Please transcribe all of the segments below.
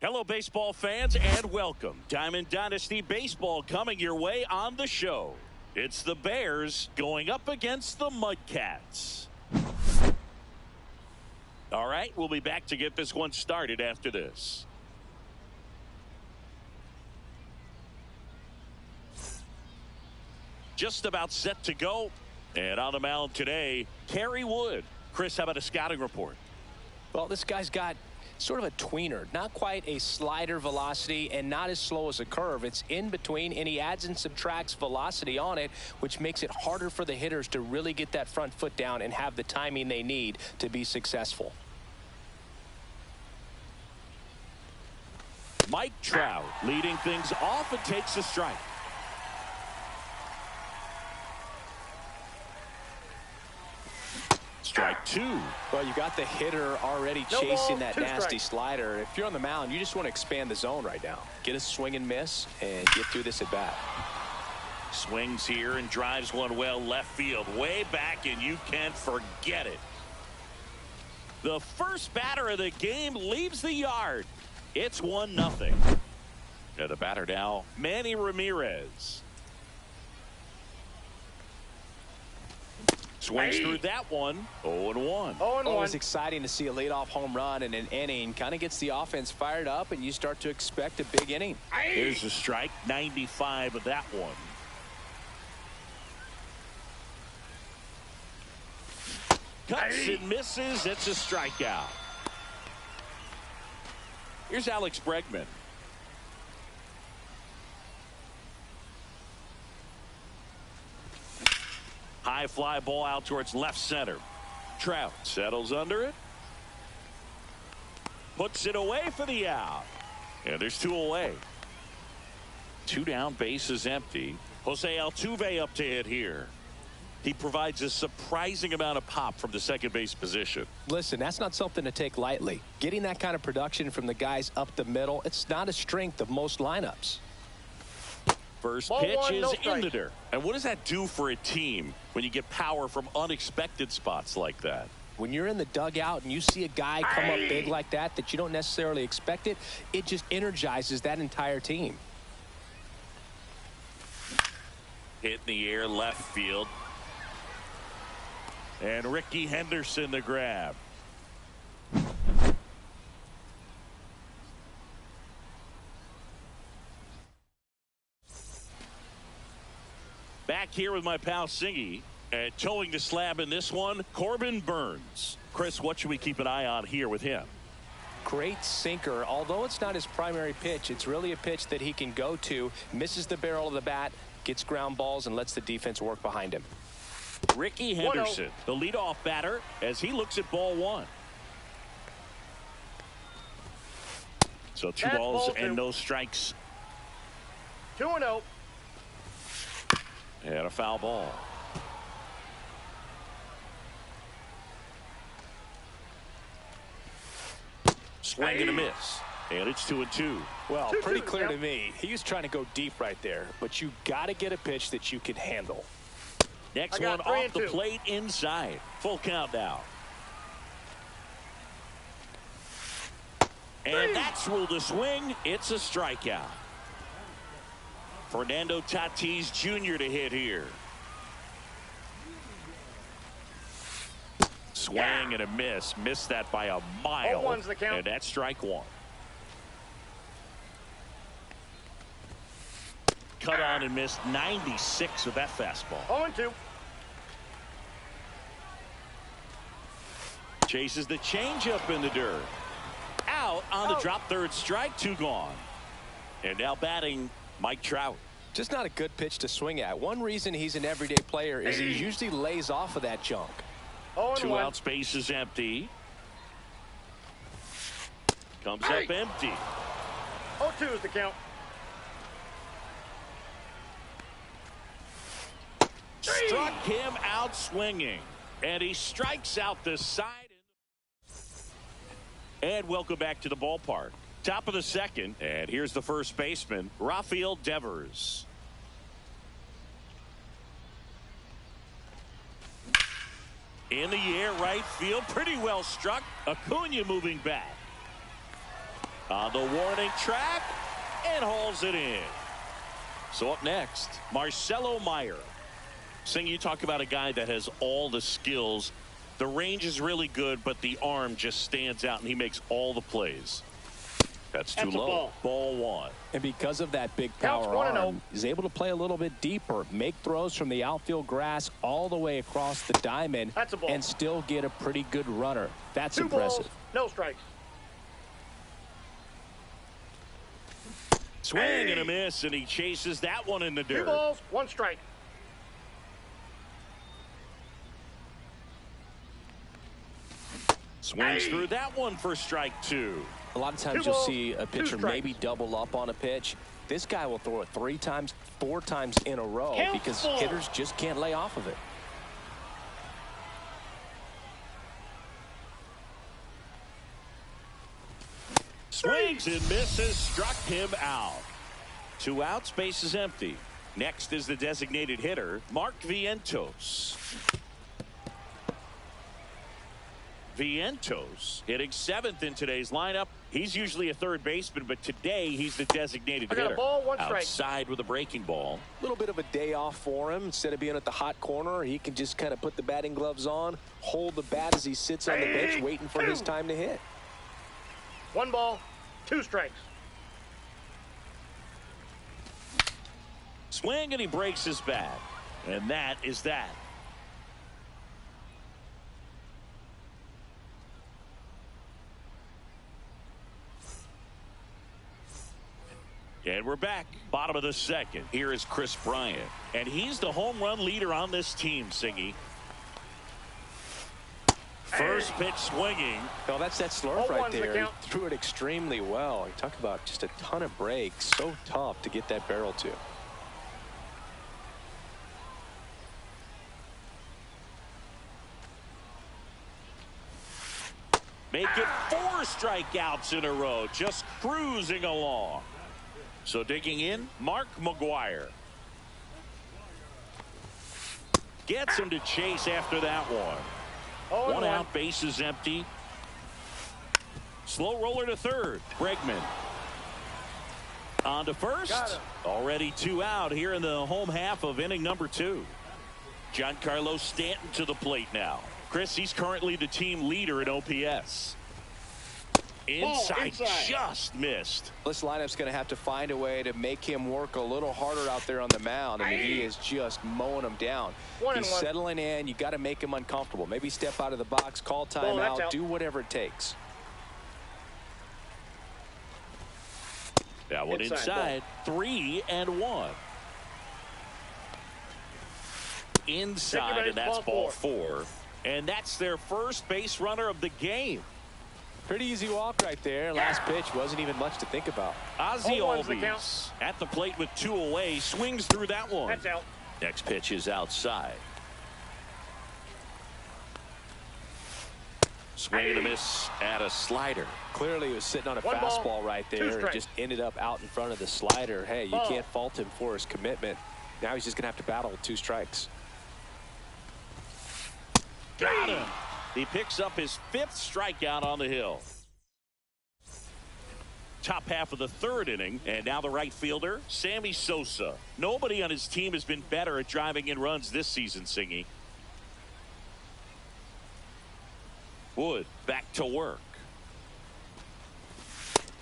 Hello, baseball fans, and welcome. Diamond Dynasty Baseball coming your way on the show. It's the Bears going up against the Mudcats. All right, we'll be back to get this one started after this. Just about set to go. And on the mound today, Kerry Wood. Chris, how about a scouting report? Well, this guy's got sort of a tweener, not quite a slider velocity and not as slow as a curve. It's in between, and he adds and subtracts velocity on it, which makes it harder for the hitters to really get that front foot down and have the timing they need to be successful. Mike Trout leading things off and takes a strike. Strike two. Well, you got the hitter already chasing that nasty slider. If you're on the mound, you just want to expand the zone right now. Get a swing and miss and get through this at bat. Swings here and drives one well left field, way back, and you can't forget it. The first batter of the game leaves the yard. It's 1-0. And the batter now, Manny Ramirez. Swings through that one. 0-1. Always exciting to see a leadoff home run in an inning. Kind of gets the offense fired up, and you start to expect a big inning. Here's a strike. 95 of that one. Cuts and misses. It's a strikeout. Here's Alex Bregman. High fly ball out towards left center. Trout settles under it. Puts it away for the out. And there's two away. Two down, base is empty. Jose Altuve up to hit here. He provides a surprising amount of pop from the second base position. Listen, that's not something to take lightly. Getting that kind of production from the guys up the middle, it's not a strength of most lineups. First pitch is in the dirt. And what does that do for a team when you get power from unexpected spots like that? When you're in the dugout and you see a guy come up big like that you don't necessarily expect it, it just energizes that entire team. Hit in the air left field. And Ricky Henderson the grab. Back here with my pal Singy, and towing the slab in this one, Corbin Burns. Chris, what should we keep an eye on here with him? Great sinker. Although it's not his primary pitch, it's really a pitch that he can go to, misses the barrel of the bat, gets ground balls, and lets the defense work behind him. Ricky Henderson, the leadoff batter, as he looks at ball one. So two balls and no strikes. 2-0. And a foul ball. Swing and a miss. And it's 2-2. Well, pretty clear to me. He was trying to go deep right there, but you got to get a pitch that you can handle. Next one off the plate inside. Full count now. And that's ruled a swing. It's a strikeout. Fernando Tatis Jr. to hit here. Swing and a miss. Missed that by a mile. 0-1's the count. And that's strike one. Cut on and missed 96 with that fastball. 0-2. Chases the changeup in the dirt. Out on the drop third strike. Two gone. And now batting Mike Trout. Just not a good pitch to swing at. One reason he's an everyday player is he usually lays off of that junk. 2 outs, base is empty. Comes up empty. 0-2 is the count. Struck him out swinging. And he strikes out the side. And welcome back to the ballpark. Top of the second. And here's the first baseman, Rafael Devers. In the air, right field, pretty well struck. Acuna moving back. On the warning track and hauls it in. So up next, Marcelo Meyer. Sing, you talk about a guy that has all the skills. The range is really good, but the arm just stands out, and he makes all the plays. That's too low. Ball one. And because of that big power arm, he's able to play a little bit deeper, make throws from the outfield grass all the way across the diamond, and still get a pretty good runner. That's impressive. 2 balls, no strikes. Swing and a miss, and he chases that one in the dirt. 2 balls, 1 strike. Swings through that one for strike 2. A lot of times you'll see a pitcher maybe double up on a pitch. This guy will throw it 3 times, 4 times in a row because hitters just can't lay off of it. Swings and misses, struck him out. 2 outs, base is empty. Next is the designated hitter, Mark Vientos. Vientos hitting 7th in today's lineup. He's usually a third baseman, but today he's the designated hitter. Ball, 1 strike. Outside with a breaking ball. A little bit of a day off for him. Instead of being at the hot corner, he can just kind of put the batting gloves on, hold the bat as he sits on the bench, waiting for his time to hit. 1 ball, 2 strikes. Swing, and he breaks his bat. And that is that. And we're back. Bottom of the second. Here is Chris Bryant. And he's the home run leader on this team, Singy. First pitch swinging. Oh, that's that slurve right there. He threw it extremely well. You talk about just a ton of breaks. So tough to get that barrel to. Make it 4 strikeouts in a row. Just cruising along. So digging in, Mark McGwire. Gets him to chase after that one. 1 out, base is empty. Slow roller to third. Bregman. On to first. Already 2 out here in the home half of inning number 2. Giancarlo Stanton to the plate now. Chris, he's currently the team leader in OPS. Inside, just missed. This lineup's going to have to find a way to make him work a little harder out there on the mound. I mean, he is just mowing them down. He's settling in. You got to make him uncomfortable. Maybe step out of the box, call timeout, do whatever it takes. That one inside. 3-1. Inside, and that's ball 4. And that's their first base runner of the game. Pretty easy walk right there. Last pitch wasn't even much to think about. Ozzie Albies at the plate with 2 away. Swings through that one. That's out. Next pitch is outside. Swing and a miss at a slider. Clearly he was sitting on a fastball right there and just ended up out in front of the slider. Hey, you can't fault him for his commitment. Now he's just going to have to battle with 2 strikes. Got him. He picks up his 5th strikeout on the hill. Top half of the 3rd inning, and now the right fielder, Sammy Sosa. Nobody on his team has been better at driving in runs this season, Singy. Wood back to work.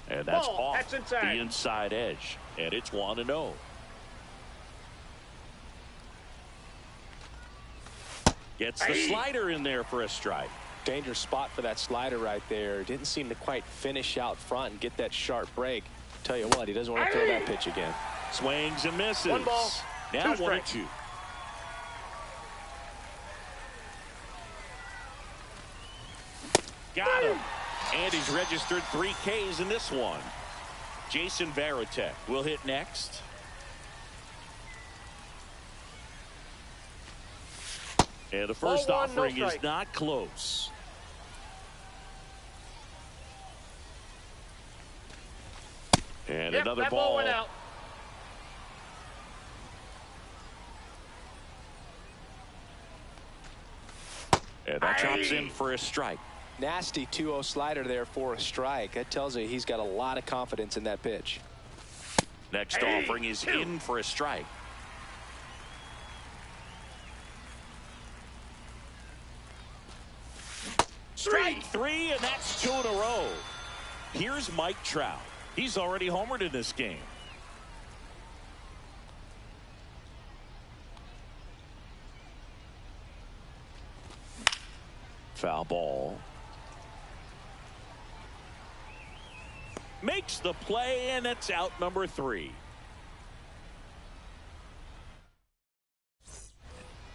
And that's off the inside edge, and it's 1-0. Gets the slider in there for a strike. Dangerous spot for that slider right there. Didn't seem to quite finish out front and get that sharp break. Tell you what, he doesn't want to throw that pitch again. Swings and misses. 1 ball. Now 1-2. Got him. And he's registered 3 Ks in this one. Jason Varitek will hit next. And the first offering is not close. And another that ball. Went out. And that drops in for a strike. Nasty 2-0 slider there for a strike. That tells you he's got a lot of confidence in that pitch. Next offering is in for a strike. Strike 3, and that's 2 in a row. Here's Mike Trout. He's already homered in this game. Foul ball. Makes the play, and it's out number 3.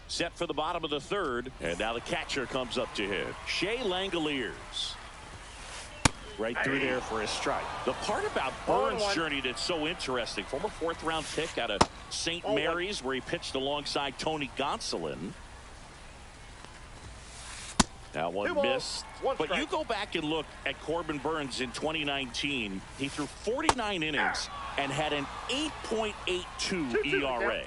Set for the bottom of the 3rd, and now the catcher comes up to hit. Shea Langoliers. Right through there for a strike. The part about Burns' journey that's so interesting, former 4th-round pick out of St. Mary's, where he pitched alongside Tony Gonsolin. That one missed. But you go back and look at Corbin Burns in 2019. He threw 49 innings and had an 8.82 ERA.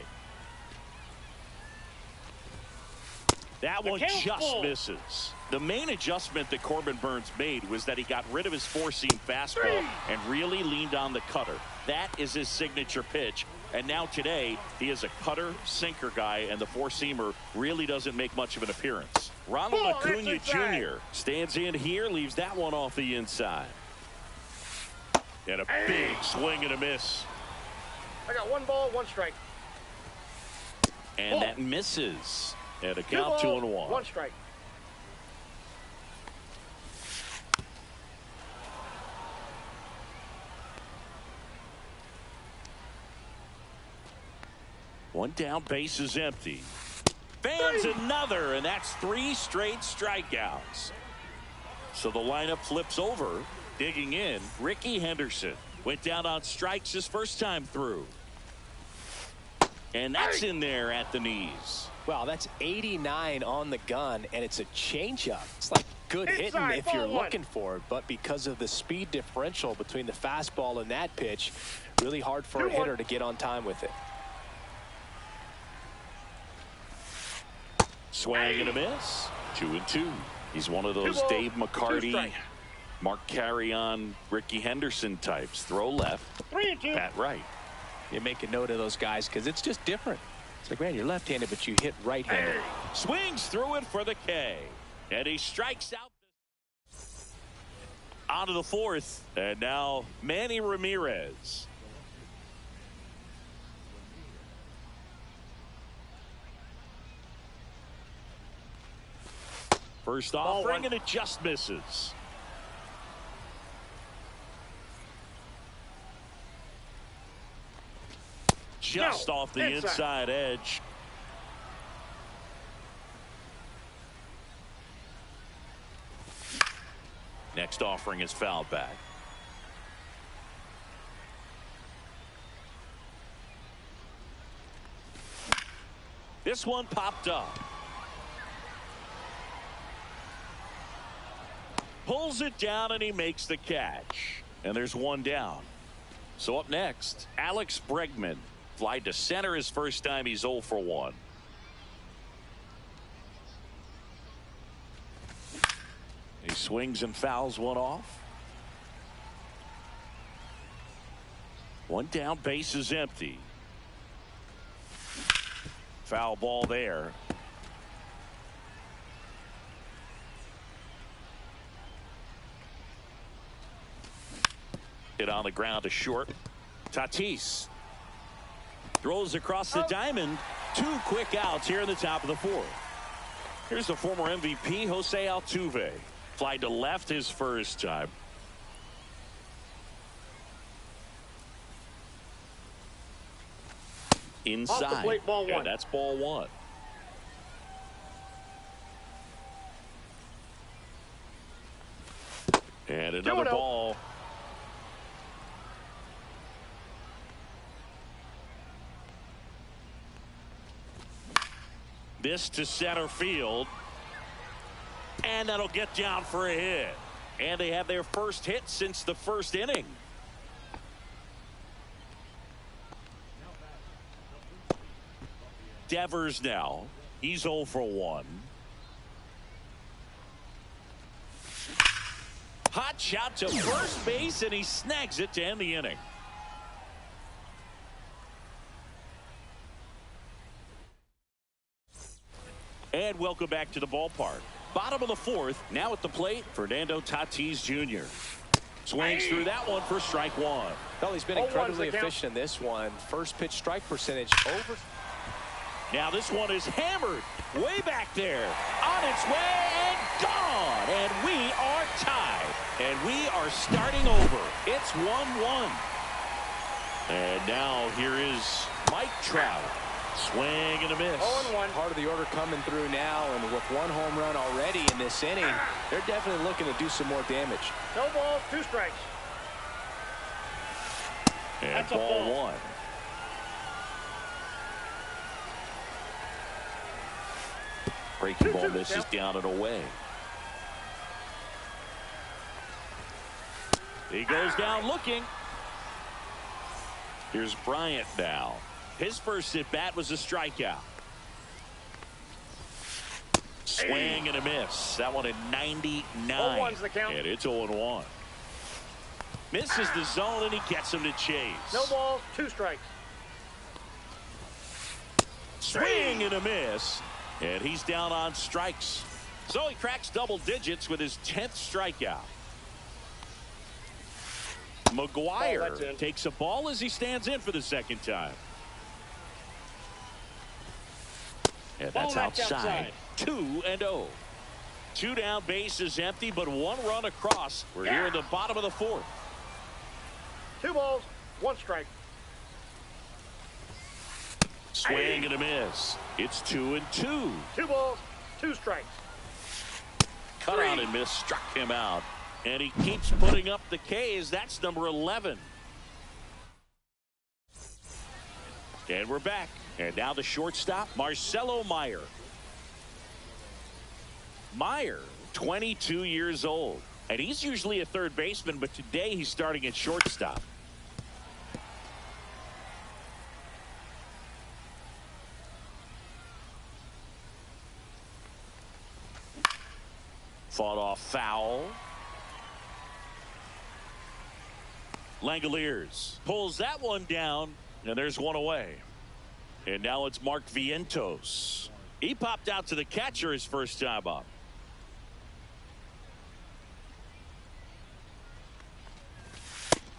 That one just misses. The main adjustment that Corbin Burns made was that he got rid of his 4-seam fastball and really leaned on the cutter. That is his signature pitch. And now today, he is a cutter, sinker guy, and the 4-seamer really doesn't make much of an appearance. Ronald Acuna Jr. stands in here, leaves that one off the inside. And a big swing and a miss. I got 1 ball, 1 strike. And that misses. And a count 2-1. 1 strike. One down, base is empty. Fans another, and that's 3 straight strikeouts. So the lineup flips over. Digging in, Ricky Henderson went down on strikes his first time through. And that's in there at the knees. Well, that's 89 on the gun, and it's a changeup. It's like good hitting if you're looking for it, but because of the speed differential between the fastball and that pitch, really hard for a hitter to get on time with it. Swing and a miss. 2-2. He's one of those Dave McCarty, Mark Carrion, Ricky Henderson types. Throw left, 3-2. bat right. You make a note of those guys because it's just different. It's like, man, you're left-handed, but you hit right-handed. Swings through it for the K. And he strikes out. On to the 4th. And now Manny Ramirez. First offering, and it just misses. Just off the inside edge. Next offering is fouled back. This one popped up. Pulls it down, and he makes the catch. And there's 1 down. So up next, Alex Bregman. Fly to center his first time. He's 0 for 1. He swings and fouls one off. 1 down, base is empty. Foul ball there. Hit on the ground to short. Tatis throws across the diamond. 2 quick outs here in the top of the 4th. Here's the former MVP, Jose Altuve. Fly to left his first time. Inside. Off the plate, ball 1. Yeah, that's ball 1. And another ball. This to center field. And that'll get down for a hit. And they have their first hit since the 1st inning. Devers now. He's 0 for 1. Hot shot to first base, and he snags it to end the inning. And welcome back to the ballpark. Bottom of the fourth. Now at the plate, Fernando Tatis Jr. Swings through that one for strike one. Well, he's been incredibly efficient in this one. First pitch strike percentage over. Now this one is hammered way back there. On its way and gone. And we are tied. And we are starting over. It's 1-1. And now here is Mike Trout. Swing and a miss. 0-1. Part of the order coming through now, and with one home run already in this inning, they're definitely looking to do some more damage. No balls, 2 strikes. And that's ball one. Breaking ball misses down and away. He goes down looking. Here's Bryant now. His first at bat was a strikeout. Swing and a miss. That one at 99. 0-1's the count. And it's 0-1. Misses the zone, and he gets him to chase. No balls, 2 strikes. Swing and a miss. And he's down on strikes. So he cracks double digits with his 10th strikeout. McGuire takes a ball as he stands in for the second time. And that's outside. 2-0. 2 down, base is empty, but 1 run across. We're here in the bottom of the fourth. 2 balls, 1 strike. Swing and a miss. It's 2-2. 2 balls, 2 strikes. Cut out and miss, struck him out. And he keeps putting up the Ks. That's number 11. And we're back. And now the shortstop, Marcelo Meyer. Meyer, 22 years old. And he's usually a third baseman, but today he's starting at shortstop. Fought off foul. Langoliers pulls that one down, and there's one away. And now it's Mark Vientos. He popped out to the catcher his first time up.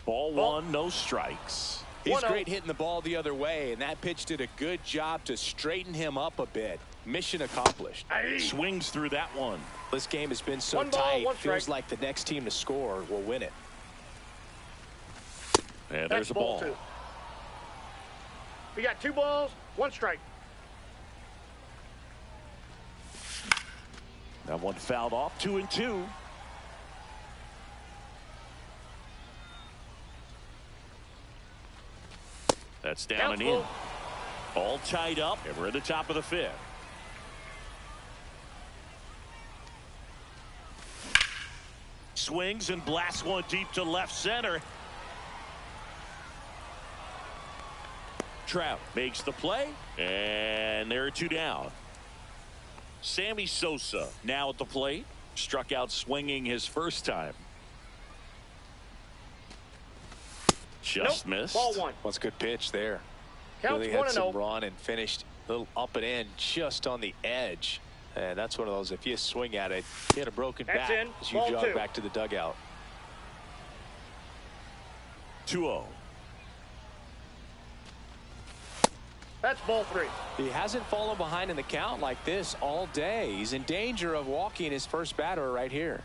Ball 1, no strikes. He's great hitting the ball the other way, and that pitch did a good job to straighten him up a bit. Mission accomplished. Swings through that one. This game has been so tight. Feels like the next team to score will win it. And there's a ball. 2. We got 2 balls, 1 strike. That one fouled off. 2-2. That's down and in. All tied up, and we're at the top of the 5th. Swings and blasts one deep to left center. Trout makes the play, and there are 2 down. Sammy Sosa now at the plate. Struck out swinging his first time. Just missed. Ball 1. What's a good pitch there. Counts really had some 1-0. run and finished a little up and in just on the edge. And that's one of those, if you swing at it, you hit a broken bat as you jog back to the dugout. 2-0. That's ball 3. He hasn't fallen behind in the count like this all day. He's in danger of walking his first batter right here.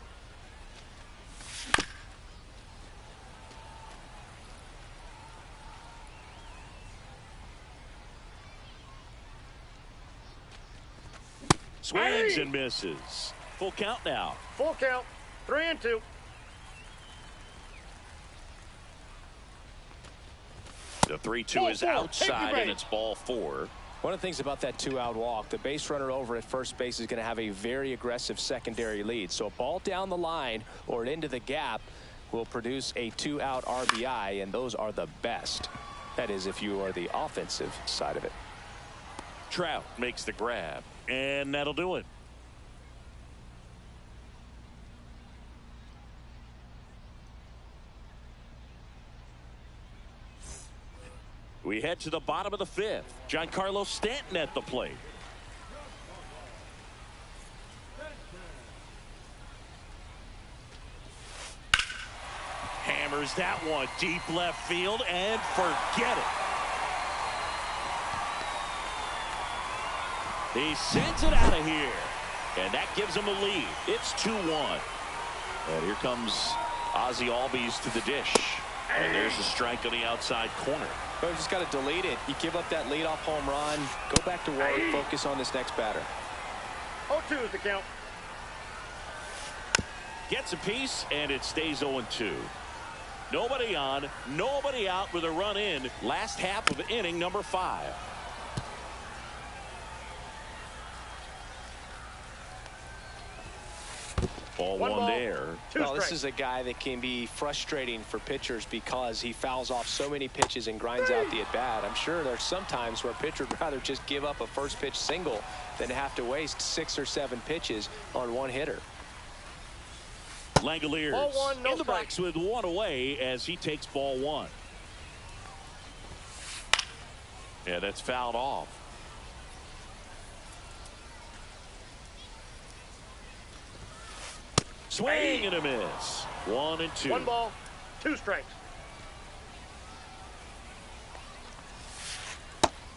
Swings and misses. Full count now. Full count. 3-2. The 3-2 is outside, and it's ball 4. One of the things about that 2-out walk, the base runner over at first base is going to have a very aggressive secondary lead. So a ball down the line or into the gap will produce a 2-out RBI, and those are the best. That is, if you are the offensive side of it. Trout makes the grab, and that'll do it. We head to the bottom of the fifth. Giancarlo Stanton at the plate. Hammers that one deep left field and forget it. He sends it out of here. And that gives him a lead. It's 2-1. And here comes Ozzie Albies to the dish. And there's a strike on the outside corner. But you just got to delete it. You give up that leadoff home run. Go back to work. Focus on this next batter. 0-2 is the count. Gets a piece, and it stays 0-2. Nobody on, nobody out with a run in. Last half of inning number 5. Ball one there. Well, this is a guy that can be frustrating for pitchers because he fouls off so many pitches and grinds out the at-bat. I'm sure there's some times where a pitcher would rather just give up a first pitch single than have to waste 6 or 7 pitches on one hitter. Langoliers in the box with one away as he takes ball 1. Yeah, that's fouled off. Swing and a miss. 1-2. 1 ball, 2 strikes.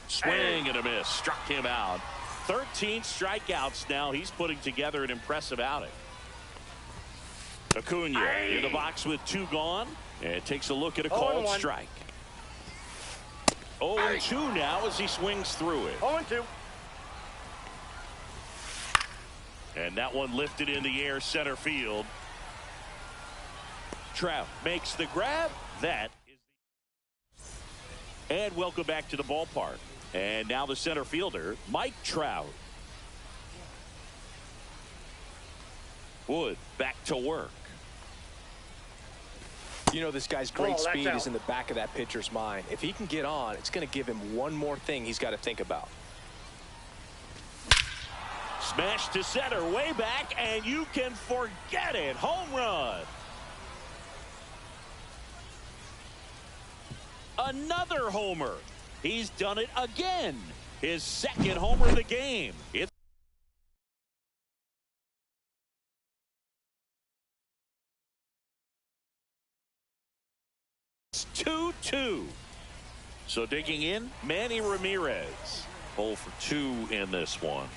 Swing and a miss. Struck him out. 13 strikeouts now. He's putting together an impressive outing. Acuna in the box with 2 gone. And takes a look at a called strike. 0-2 now as he swings through it. 0-2. And that one lifted in the air center field. Trout makes the grab. That is and welcome back to the ballpark. And now the center fielder, Mike Trout. Wood back to work. You know, this guy's great speed is in the back of that pitcher's mind. If he can get on, it's going to give him one more thing he's got to think about. Smash to center, way back, and you can forget it. Home run. Another homer. He's done it again. His second homer of the game. It's 2-2. So digging in, Manny Ramirez. 0 for 2 in this one.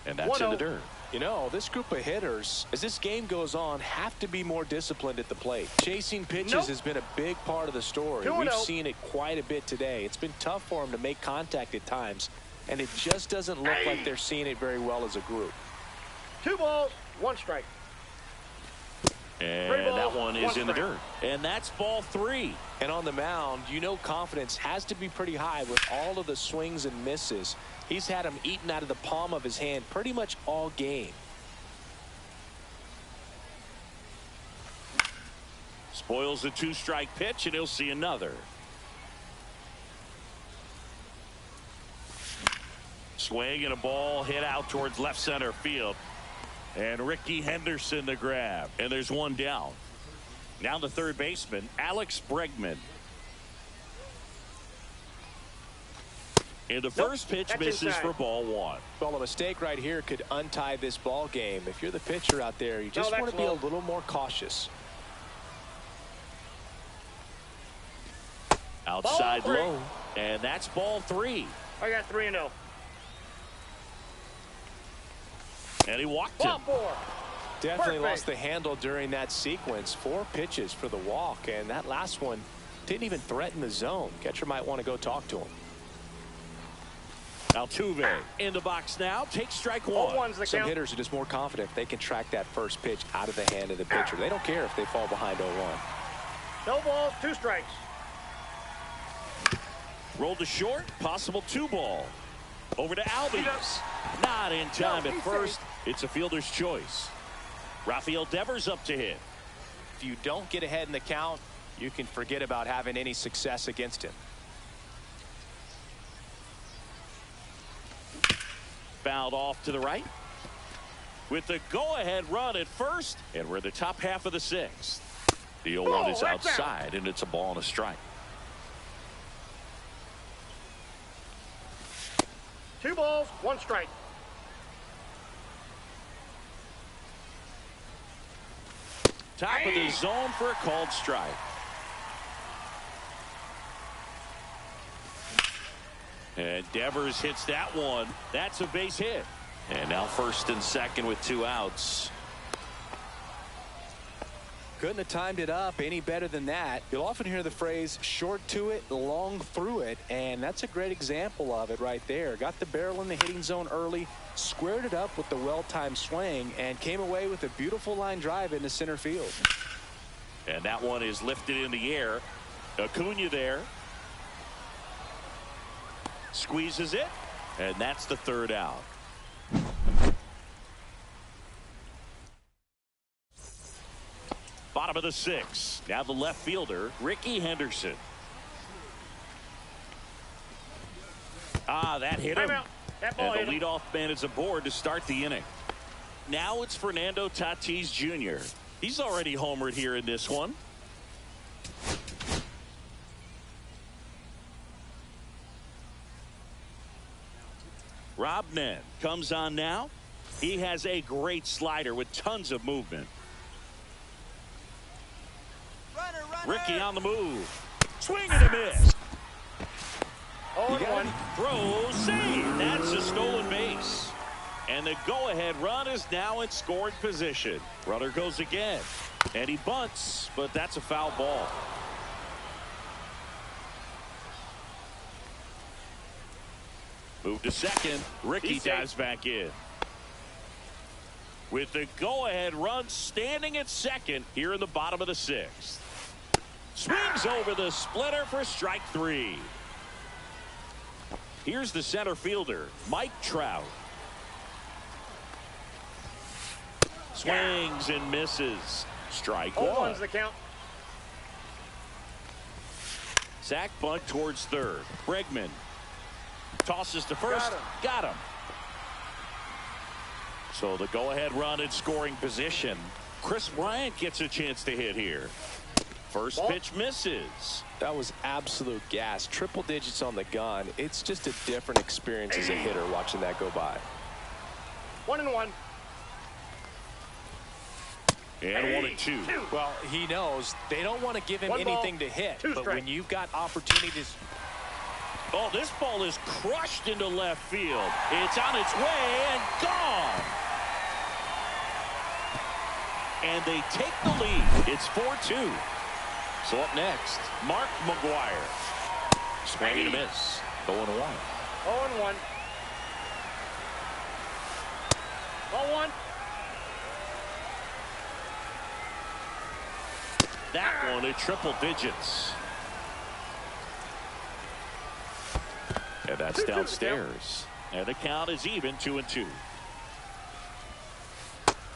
And that's in the dirt. You know, this group of hitters, as this game goes on, have to be more disciplined at the plate. Chasing pitches has been a big part of the story. We've seen it quite a bit today. It's been tough for them to make contact at times, and it just doesn't look like they're seeing it very well as a group. 2 balls, 1 strike. And that one is in the dirt. And that's ball 3. And on the mound, you know, confidence has to be pretty high with all of the swings and misses. He's had them eaten out of the palm of his hand pretty much all game. Spoils the 2-strike pitch, and he'll see another. Swing and a ball hit out towards left center field. And Ricky Henderson the grab. And there's one down. Now the third baseman, Alex Bregman. And the first pitch misses for ball 1. Well, a mistake right here could untie this ball game. If you're the pitcher out there, you just want to be a little more cautious. Outside low. And that's ball 3. I got 3-0. And he walked him. Ball 4. Definitely lost the handle during that sequence. 4 pitches for the walk. And that last one didn't even threaten the zone. Catcher might want to go talk to him. Altuve in the box now. Takes strike 1. Some hitters are just more confident if they can track that first pitch out of the hand of the pitcher. They don't care if they fall behind 0-1. No balls, 2 strikes. Rolled to short. Possible 2 ball. Over to Albies. Not in time at first. It's a fielder's choice. Rafael Devers up to hit. If you don't get ahead in the count, you can forget about having any success against him. Fouled off to the right. With the go-ahead run at first. And we're in the top half of the 6th. The 0-1 is outside, and it's a ball and a strike. 2 balls, 1 strike. Top of the zone for a called strike. And Devers hits that one. That's a base hit. And now first and second with 2 outs. Couldn't have timed it up any better than that. You'll often hear the phrase short to it, long through it, and that's a great example of it right there. Got the barrel in the hitting zone early, squared it up with the well-timed swing, and came away with a beautiful line drive into center field. And that one is lifted in the air. Acuna there. Squeezes it, and that's the 3rd out. Bottom of the 6th. Now the left fielder, Ricky Henderson. That hit him. That ball And the leadoff man is aboard to start the inning. Now it's Fernando Tatis Jr. He's already homered here in this one. Rob Nen comes on now. He has a great slider with tons of movement. Ricky on the move. Swing and a miss. 0-1. Throw, save. That's a stolen base. And the go-ahead run is now in scoring position. Runner goes again. And he bunts, but that's a foul ball. Move to second. Ricky dives back in. With the go-ahead run standing at second here in the bottom of the 6th. Swings over the splitter for strike 3. Here's the center fielder, Mike Trout. Swings and misses. Strike 1. 0-1's the count. Sack bunt towards third. Bregman tosses to first. Got him. So the go-ahead run in scoring position. Chris Bryant gets a chance to hit here. First pitch misses. That was absolute gas. Triple digits on the gun. It's just a different experience as a hitter watching that go by. 1-1. And 1-2. Well, he knows they don't want to give him anything to hit. But when you've got opportunities. Oh, this ball is crushed into left field. It's on its way and gone. And they take the lead. It's 4-2. So up next, Mark McGwire. Swing and a miss. 0-1. 0-1. 0-1. That one at triple digits. And that's downstairs. And the count is even 2-2.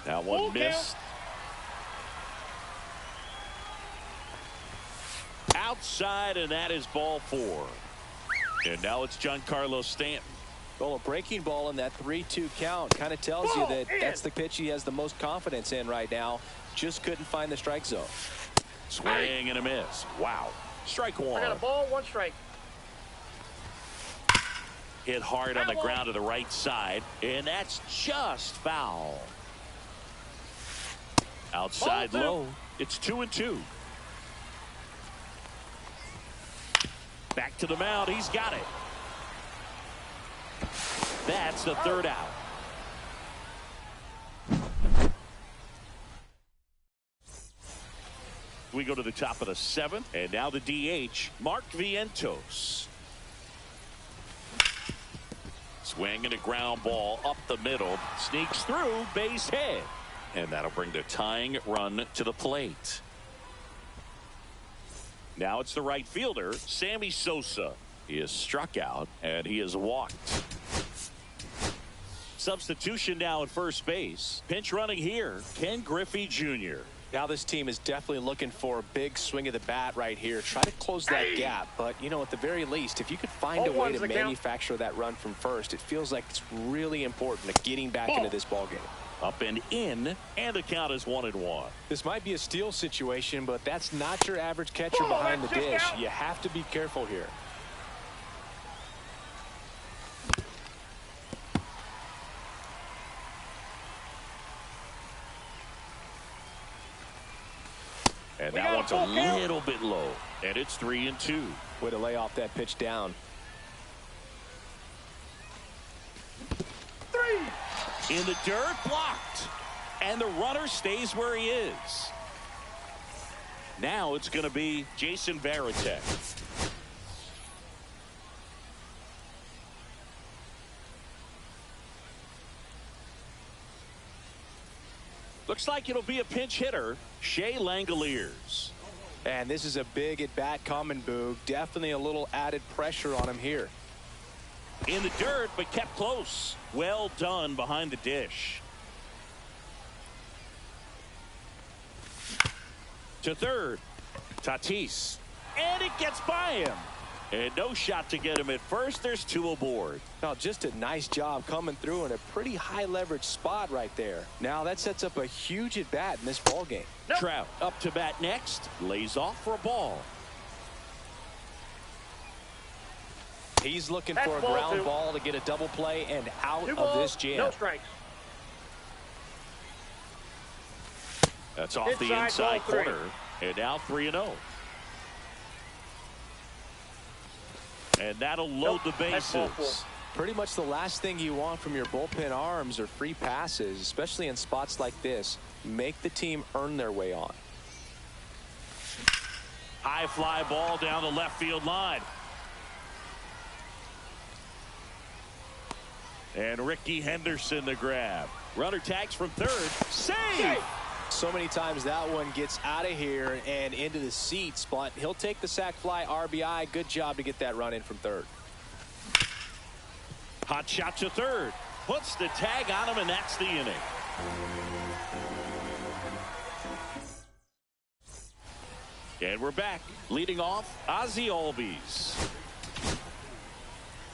That one missed. Outside, and that is ball 4. And now it's Giancarlo Stanton. Well, a breaking ball in that 3-2 count kind of tells you that that's the pitch he has the most confidence in right now. Just couldn't find the strike zone. Swing and a miss. Wow. Strike 1. I got a ball, 1 strike. Hit hard on the ground to the right side, and that's just foul. Outside low. It's 2-2. Back to the mound. He's got it. That's the 3rd out. We go to the top of the 7th, and now the DH, Mark Vientos. Swing and a ground ball up the middle. Sneaks through, base hit. And that'll bring the tying run to the plate. Now it's the right fielder, Sammy Sosa. He is struck out, and he is walked. Substitution now at first base. Pinch running here, Ken Griffey Jr. Now this team is definitely looking for a big swing of the bat right here. Try to close that gap. But, you know, at the very least, if you could find a way to manufacture that run from first, it feels like it's really important to getting back into this ballgame. Up and in, and the count is 1-1. This might be a steal situation, but that's not your average catcher behind the dish. You have to be careful here. And that one's a little bit low. And it's 3-2. Way to lay off that pitch down. 3. In the dirt, blocked. And the runner stays where he is. Now it's going to be Jason Varitek. Looks like it'll be a pinch hitter, Shea Langoliers. And this is a big at-bat coming, Boog. Definitely a little added pressure on him here. In the dirt, but kept close. Well done behind the dish. To third, Tatis. And it gets by him. And no shot to get him at first. There's 2 aboard. Now, just a nice job coming through in a pretty high leverage spot right there. Now that sets up a huge at bat in this ball game. Nope. Trout up to bat next. Lays off for a ball. He's looking That's for a ball ground 2. ball to get a double play and out 2 of balls, this jam. no strikes. That's off the Inside, inside ball 3. corner. And now 3-0. And that'll load the That's ball 4. bases. Pretty much the last thing you want from your bullpen arms are free passes, especially in spots like this. Make the team earn their way on. High fly ball down the left field line. And Ricky Henderson the grab. Runner tags from third. Save! So many times that one gets out of here and into the seats, but he'll take the sac fly RBI. Good job to get that run in from third. Hot shot to third. Puts the tag on him, and that's the inning. And we're back. Leading off, Ozzie Albies.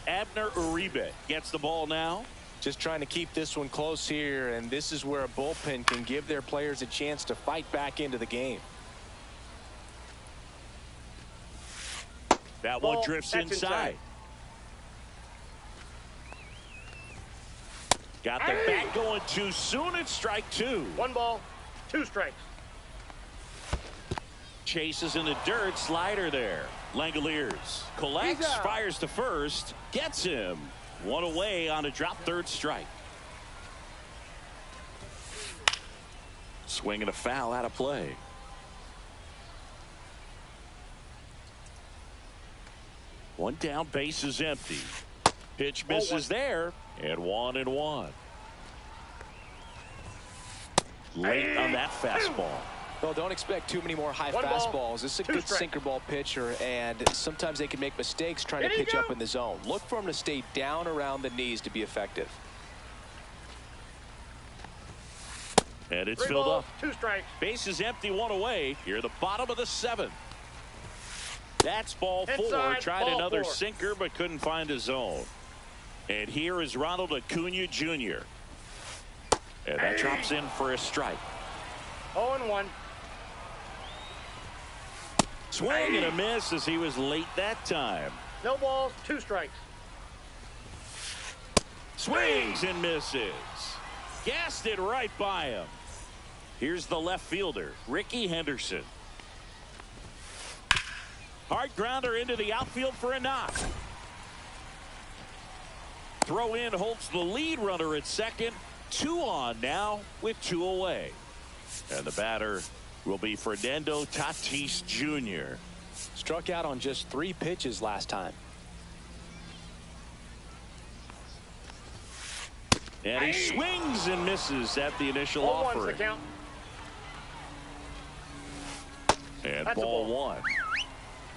Abner Uribe gets the ball now. Just trying to keep this one close here, and this is where a bullpen can give their players a chance to fight back into the game. That one drifts inside. Got the bat going too soon. It's strike 2. 1 ball, 2 strikes. Chases in the dirt. Slider there. Langoliers collects, fires to first, gets him. 1 away on a drop third strike. Swing and a foul out of play. One down, base is empty. Pitch misses there, and 1-1. Late on that fastball. Well, don't expect too many more high 1 ball, fastballs. This is a 2 good strikes. sinker ball pitcher, and sometimes they can make mistakes trying to Here you pitch go. up in the zone. Look for him to stay down around the knees to be effective. And it's 3 filled balls, up. 2 strikes. Base is empty, 1 away. Here, the bottom of the 7th. That's ball 4. Inside, Tried ball another 4. sinker, but couldn't find a zone. And here is Ronald Acuna Jr. And that drops in for a strike. 0-1. Swing and a miss as he was late that time. No balls, 2 strikes. Swings and misses. Gassed it right by him. Here's the left fielder, Ricky Henderson. Hard grounder into the outfield for a knock. Throw in holds the lead runner at second. 2 on now with 2 away. And the batter will be Fernando Tatis Jr. Struck out on just 3 pitches last time. And he swings and misses at the initial 0-1's the offering. count. And That's a ball ball.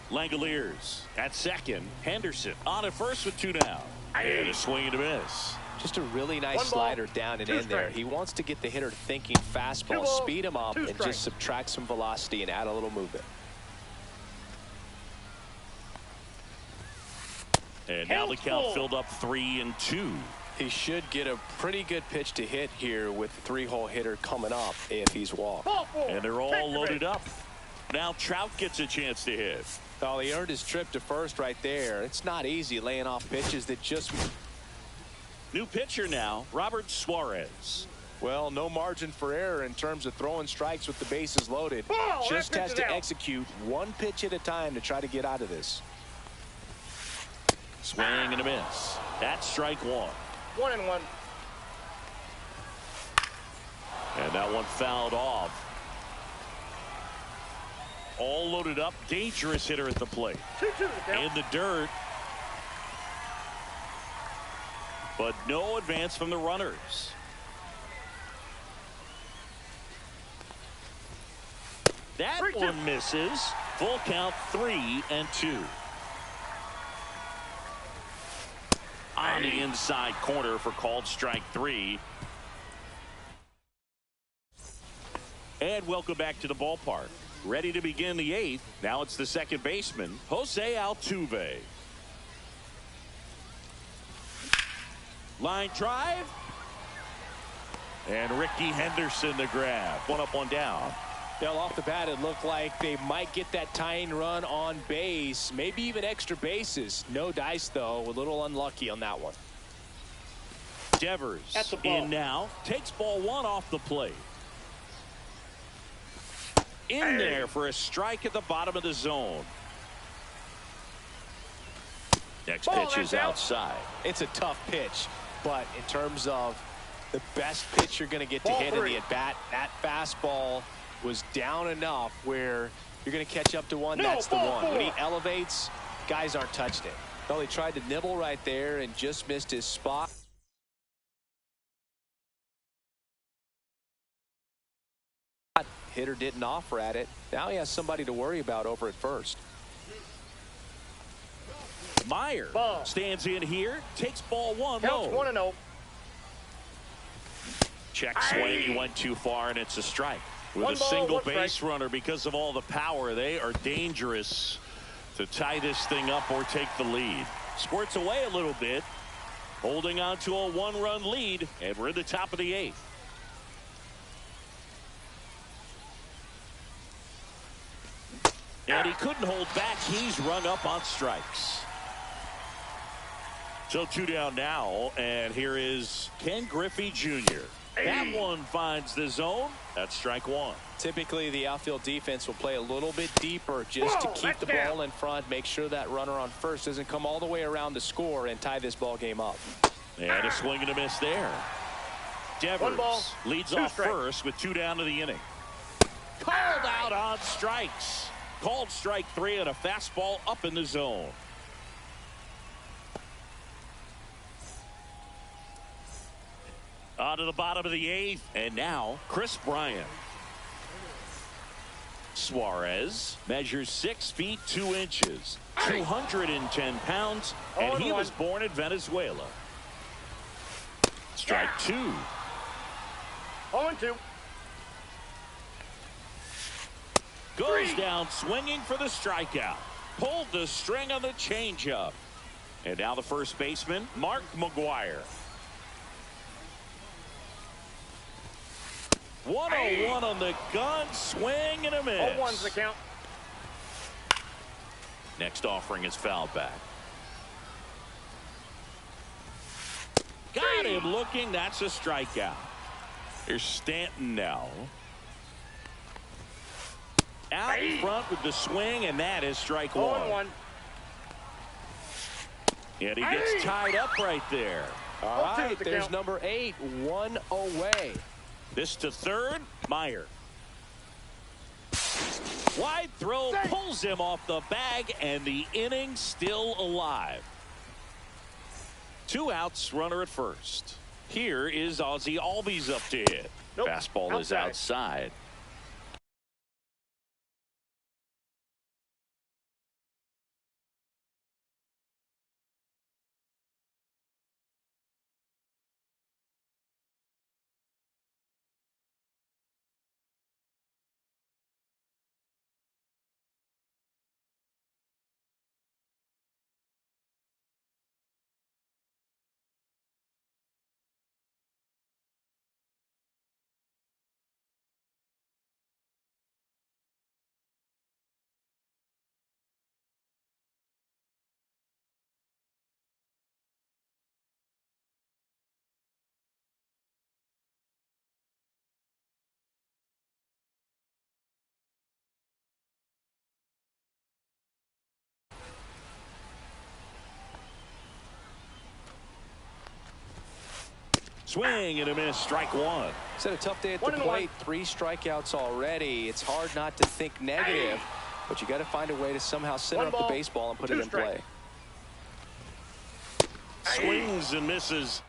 1. Langoliers at second. Henderson on at first with 2 down. And a swing and a miss. Just a really nice 1 ball, slider down and 2 in there. strikes. He wants to get the hitter thinking 2 fastball, balls, speed him up, 2 and strikes. just subtract some velocity and add a little movement. And now the Count count full. filled up 3-2. He should get a pretty good pitch to hit here with the 3-hole hitter coming up if he's walked. Ball 4. And they're all Take the loaded base. up. Now Trout gets a chance to hit. Oh, he earned his trip to first right there. It's not easy laying off pitches that just... New pitcher now, Robert Suarez. Well, no margin for error in terms of throwing strikes with the bases loaded. Ball, Just that has pitch is to out. execute one pitch at a time to try to get out of this. Swing and a miss. That's strike one. 1-1. And that one fouled off. All loaded up. Dangerous hitter at the plate. 2-2 the count. In the dirt. But no advance from the runners. That 3-2. one misses. Full count 3-2. On the inside corner for called strike 3. And welcome back to the ballpark. Ready to begin the 8th. Now it's the second baseman, Jose Altuve. Line drive. And Ricky Henderson the grab. One up, one down. Well, off the bat, it looked like they might get that tying run on base, maybe even extra bases. No dice, though. A little unlucky on that one. Devers That's a ball. in now. Takes ball one off the plate. In there for a strike at the bottom of the zone. Next Ball, pitch is that's out. outside. It's a tough pitch, but in terms of the best pitch you're going to get to Ball hit in three. the at-bat, that fastball was down enough where you're going to catch up to one. No, That's the ball one. four. When he elevates, guys aren't touching it. Well, he tried to nibble right there and just missed his spot. Hitter didn't offer at it. Now he has somebody to worry about over at first. Meyer Ball. stands in here. Takes ball one Counts low. 1-0. Check swing. He went too far, and it's a strike. With One a ball, single one strike. base runner, because of all the power, they are dangerous to tie this thing up or take the lead. Squirts away a little bit, holding on to a one-run lead, and we're in the top of the 8th. And he couldn't hold back. He's rung up on strikes. So 2 down now, and here is Ken Griffey Jr. That one finds the zone. That's strike one. Typically, the outfield defense will play a little bit deeper just to Whoa, keep that's the down. ball in front, make sure that runner on first doesn't come all the way around to score and tie this ball game up. And a swing and a miss there. One ball, Devers leads 2 off strikes. first with 2 down to the inning. Called out on strikes. Called strike 3 and a fastball up in the zone. On to the bottom of the 8th, and now Chris Bryant. Suarez measures 6 feet 2 inches, 210 pounds, and he 0-1. was born in Venezuela. Strike 2. 0-2. Goes down swinging for the strikeout. Pulled the string on the changeup. And now the first baseman, Mark McGwire. 101 on the gun, swing and a miss. 0-1's the count. Next offering is fouled back. Got him looking. That's a strikeout. Here's Stanton now. Out in front with the swing, and that is strike 1. 0-1. And he gets tied up right there. All 0-2 right, the there's count. number 8, 1 away. This to third, Meyer. Wide throw pulls him off the bag, and the inning still alive. 2 outs, runner at first. Here is Ozzie Albies up to hit. Nope, Fastball is outside. Swing and a miss. Strike one. It's had a tough day at the plate. 3 strikeouts already. It's hard not to think negative, but you got to find a way to somehow center up the baseball and put it in play. Swings and misses.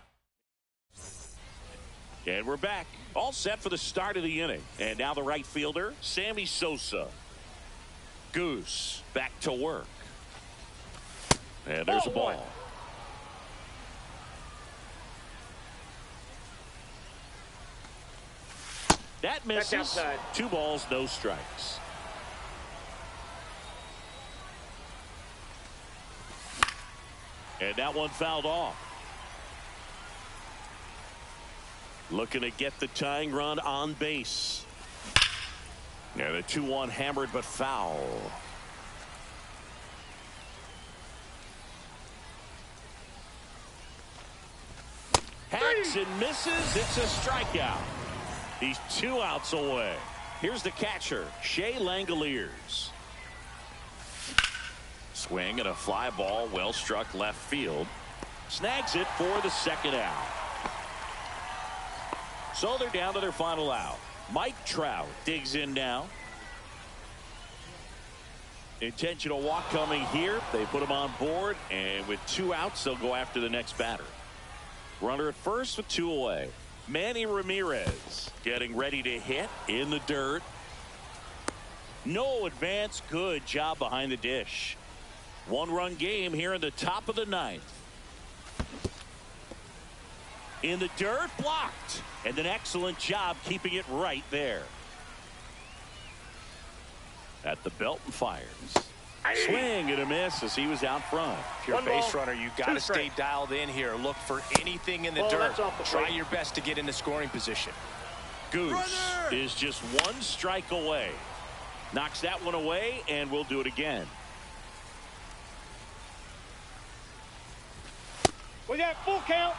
And we're back. All set for the start of the inning. And now the right fielder, Sammy Sosa. Goose back to work. And there's a ball. That misses. 2 balls, no strikes. And that one fouled off. Looking to get the tying run on base. And a 2-1 hammered but foul. Hacks and misses. It's a strikeout. He's 2 outs away. Here's the catcher, Shea Langoliers. Swing and a fly ball, well struck left field. Snags it for the 2nd out. So they're down to their final out. Mike Trout digs in now. Intentional walk coming here. They put him on board, and with 2 outs, they'll go after the next batter. Runner at first with 2 away. Manny Ramirez getting ready to hit in the dirt. No advance. Good job behind the dish. 1-run game here in the top of the 9th. In the dirt, blocked. And an excellent job keeping it right there. At the belt and fires. Swing and a miss as he was out front. If you're a base runner, you got to stay dialed in here. Look for anything in the dirt. Try your best to get into scoring position. Goose is just 1 strike away. Knocks that one away, and we'll do it again. We got full count.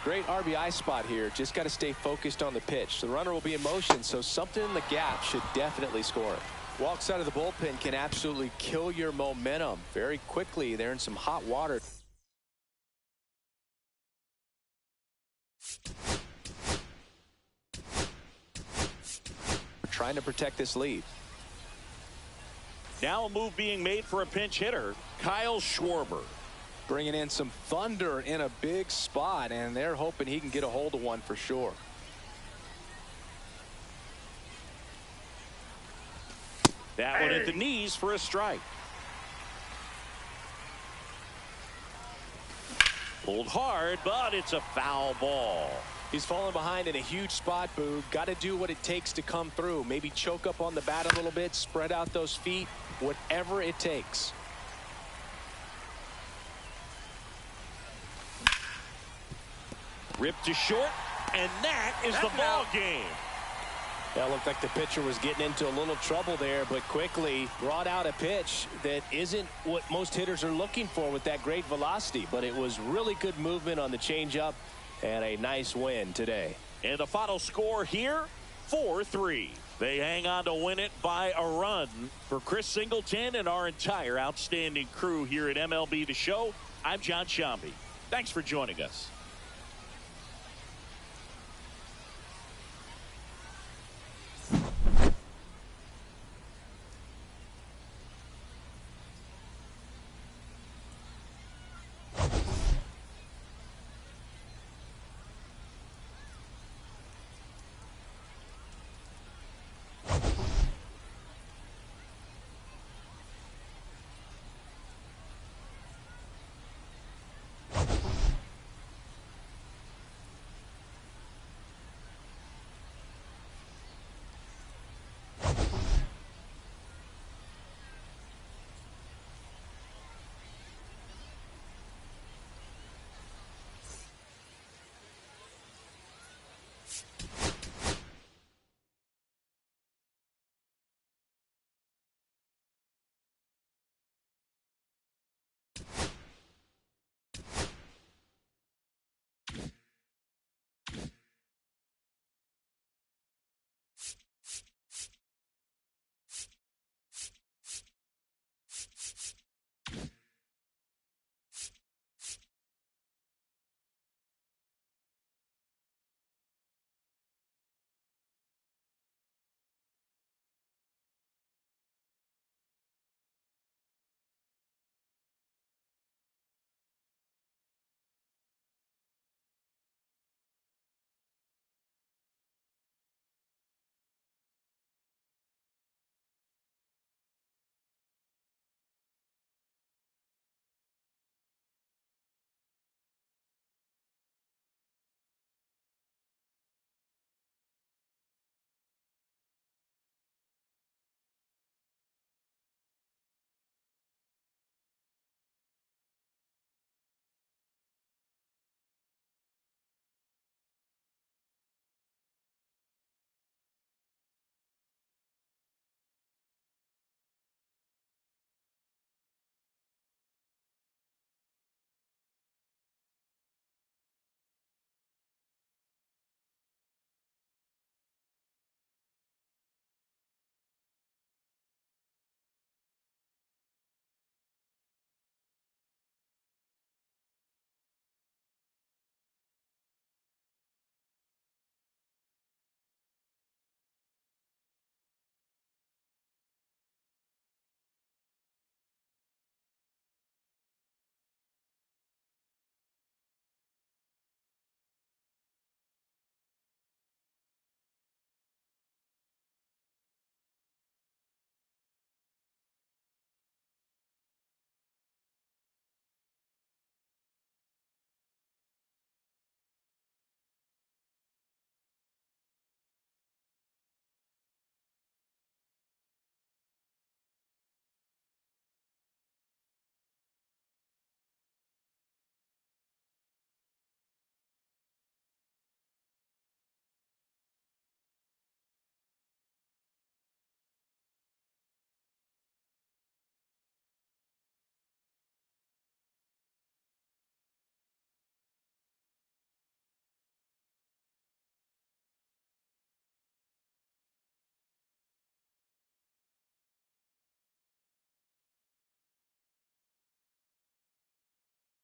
Great RBI spot here. Just got to stay focused on the pitch. The runner will be in motion, so something in the gap should definitely score it. Walks out of the bullpen can absolutely kill your momentum very quickly. They're in some hot water. Trying to protect this lead. Now a move being made for a pinch hitter, Kyle Schwarber. Bringing in some thunder in a big spot, and they're hoping he can get a hold of one for sure. That one at the knees for a strike. Pulled hard, but it's a foul ball. He's falling behind in a huge spot, Boog. Got to do what it takes to come through. Maybe choke up on the bat a little bit, spread out those feet, whatever it takes. Ripped to short, and that is the ball game. That looked like the pitcher was getting into a little trouble there, but quickly brought out a pitch that isn't what most hitters are looking for with that great velocity. But it was really good movement on the changeup and a nice win today. And the final score here, 4-3. They hang on to win it by a run. For Chris Singleton and our entire outstanding crew here at MLB The Show, I'm John Shambi. Thanks for joining us.